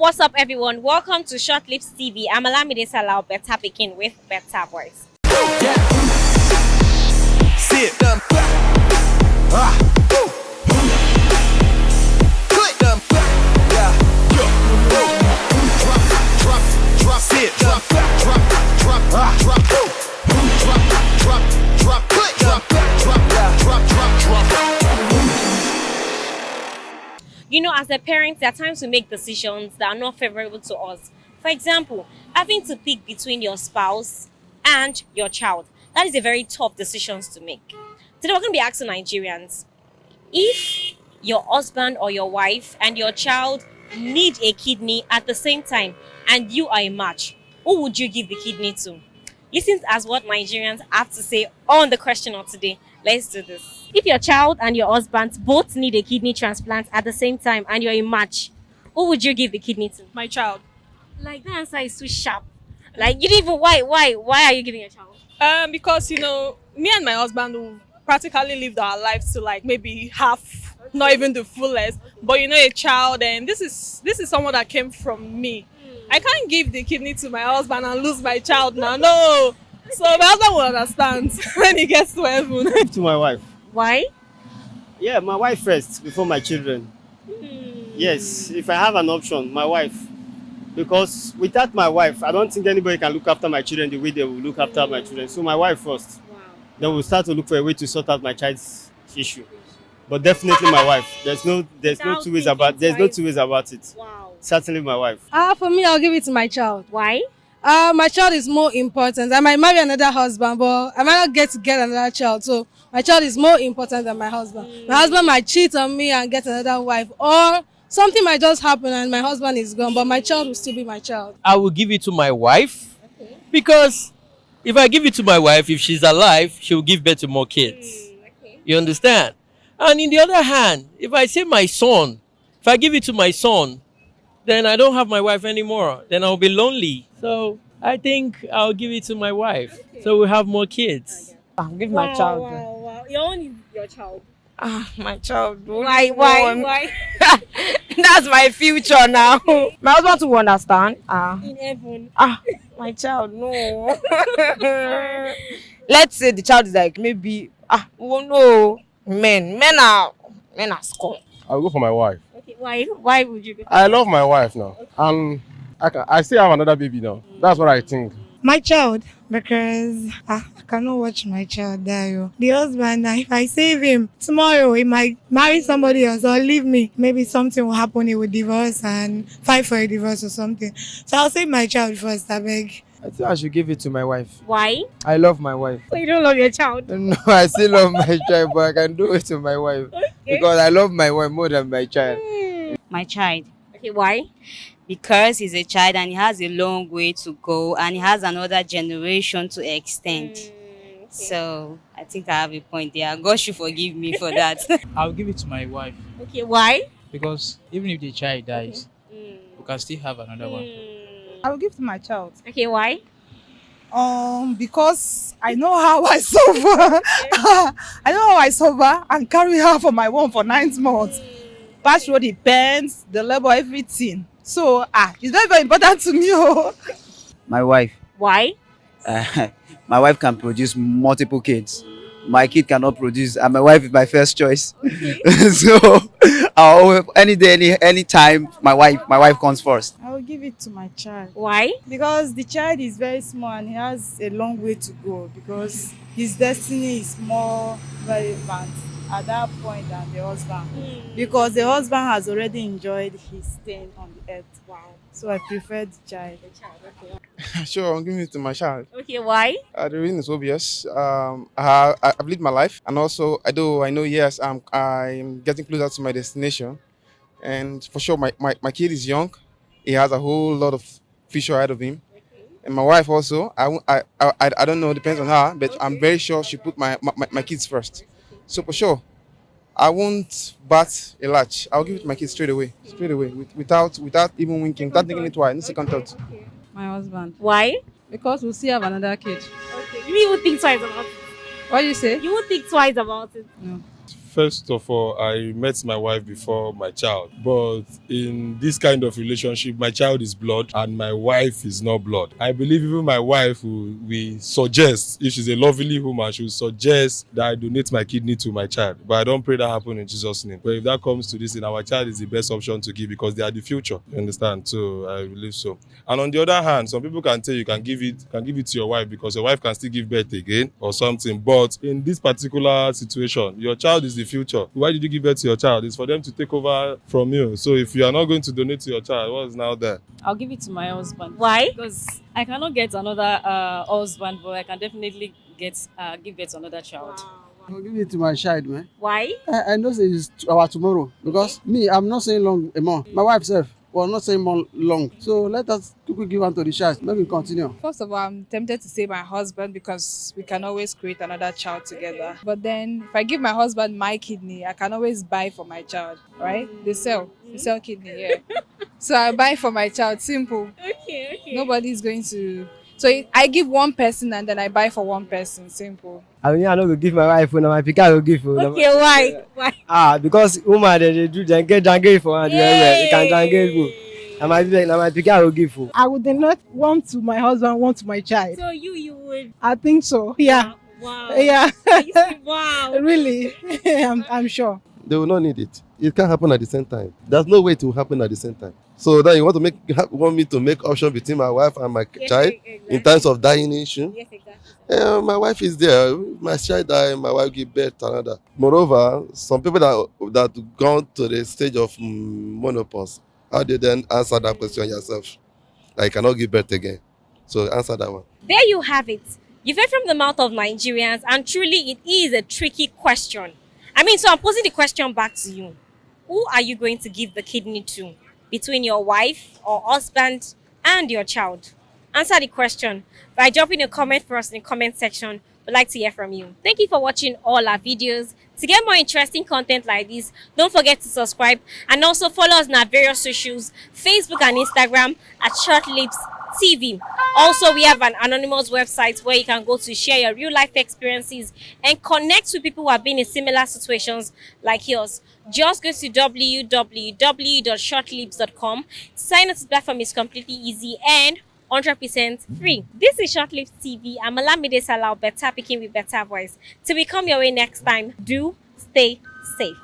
What's up, everyone? Welcome to ShutlipsTV. I'm Alamide Salah, better picking with better voice. You know, as a parent, there are times we make decisions that are not favorable to us. For example, having to pick between your spouse and your child. That is a very tough decision to make. Today, we're going to be asking Nigerians, if your husband or your wife and your child need a kidney at the same time and you are a match, who would you give the kidney to? Listen as what Nigerians have to say on the question of today. Let's do this. If your child and your husband both need a kidney transplant at the same time and you're a match, who would you give the kidney to? My child. Like, that answer is too sharp. Like, you didn't even, why are you giving your child? Because me and my husband will practically lived our lives to like maybe half, not even the fullest. But a child, and this is someone that came from me. I can't give the kidney to my husband and lose my child now. No. So my husband will understand when he gets to heaven. To my wife. Why? Yeah, my wife first before my children. Yes, if I have an option, my wife. Because without my wife, I don't think anybody can look after my children the way they will look after my children. So my wife first. Wow. Then we'll start to look for a way to sort out my child's issue. But definitely my wife. There's no two ways about it. Wow. Certainly my wife. For me, I'll give it to my child. Why? My child is more important. I might marry another husband, but I might not get another child. So my child is more important than my husband. My husband might cheat on me and get another wife, or something might just happen and my husband is gone, but my child will still be my child. I will give it to my wife because if I give it to my wife, if she's alive, she will give birth to more kids. You understand? And in the other hand, if I say my son, if I give it to my son, then I don't have my wife anymore. Then I'll be lonely. So I think I'll give it to my wife. So we'll have more kids. I'll give my child. Wow. Your own is your child. My child. Why? That's my future now. My husband will understand. In heaven. My child, no. Let's say the child is like maybe, no. Men are scum. I'll go for my wife. Okay, why? Why would you go? I love my wife now. And I still have another baby now. That's what I think. My child, because I cannot watch my child die. The husband, if I save him, tomorrow he might marry somebody else or leave me. Maybe something will happen, he will divorce and fight for a divorce or something. So I'll save my child first, I beg. I think I should give it to my wife. Why? I love my wife. So you don't love your child? No, I still love my child, but I can do it to my wife. Okay. Because I love my wife more than my child. My child. Okay, why? Because he's a child and he has a long way to go and he has another generation to extend. Okay. So I think I have a point there. God should forgive me for that. I'll give it to my wife. Okay, why? Because even if the child dies, we can still have another one. I will give to my child. Okay, why? Because I know how I suffer. I know how I suffer and carry her for my womb for 9 months. Pass through the pens, the labor, everything. So, it's very, very important to me. My wife. Why? My wife can produce multiple kids. My kid cannot produce, and my wife is my first choice. Okay. So, any day, any time, my wife comes first. I will give it to my child. Why? Because the child is very small and he has a long way to go. Because his destiny is more relevant at that point than the husband. Because the husband has already enjoyed his stay on the earth. Wow. So I prefer the child. Okay. Sure, I'll give it to my child. Okay, why? The reason is obvious. I've lived my life, and also I know yes, I'm getting closer to my destination, and for sure my kid is young. He has a whole lot of future ahead of him. And my wife also. I don't know, depends on her, but I'm very sure she put my kids first. So for sure, I won't bat a latch. I'll give it to my kids straight away, without even winking, without thinking it twice, no second thought. My husband. Why? Because we'll still have another kid. Okay. You would think twice about it. What do you say? You would think twice about it. No. First of all, I met my wife before my child. But in this kind of relationship, my child is blood and my wife is not blood. I believe even my wife will suggest, if she's a lovely woman, she will suggest that I donate my kidney to my child. But I don't pray that happen in Jesus' name. But if that comes to this, then our child is the best option to give because they are the future. You understand? So I believe so. And on the other hand, some people can tell you can give it to your wife because your wife can still give birth again or something. But in this particular situation, your child is the future. Why did you give birth to your child? It's for them to take over from you. So if you are not going to donate to your child, what's now there? I'll give it to my husband. Why? Because I cannot get another husband, but I can definitely give birth to another child. I'll give it to my child, man. Why? I know say it's our tomorrow because me, I'm not saying long anymore. My wife self, well, not saying more long. So let us quickly give on to the child. Let me continue. First of all, I'm tempted to say my husband because we can always create another child together. But then if I give my husband my kidney, I can always buy for my child, right? They sell kidney, yeah. So I buy for my child, simple. Okay. Nobody's going to... So I give one person and then I buy for one person, simple. I mean, I no go give my wife, my pikin go give. Okay, why? Why? Because woman they do they get dangage for her. They can dangage go. And my pikin go give. I would not want to my husband, want to my child. So you would? I think so. Yeah. Wow. Yeah. Wow. Really? I'm sure. They will not need it. It can't happen at the same time. There's no way it will happen at the same time. So then you want me to make option between my wife and my child in terms of dying issue? Yes, exactly. My wife is there. My child die, my wife give birth to another. Moreover, some people that gone to the stage of menopause, how do you then answer that question yourself? I cannot give birth again. So answer that one. There you have it. You've heard from the mouth of Nigerians, and truly it is a tricky question. So I'm posing the question back to you. Who are you going to give the kidney to? Between your wife or husband and your child? Answer the question by dropping a comment for us in the comment section. We'd like to hear from you. Thank you for watching all our videos. To get more interesting content like this, don't forget to subscribe and also follow us on our various socials, Facebook and Instagram at ShutlipsTV. Also, we have an anonymous website where you can go to share your real life experiences and connect with people who have been in similar situations like yours. Just go to www.shortlips.com. Sign up to the platform is completely easy and 100% free. This is ShutlipsTV. I'm Olamide Salau, better picking with better voice. To become your way next time, do stay safe.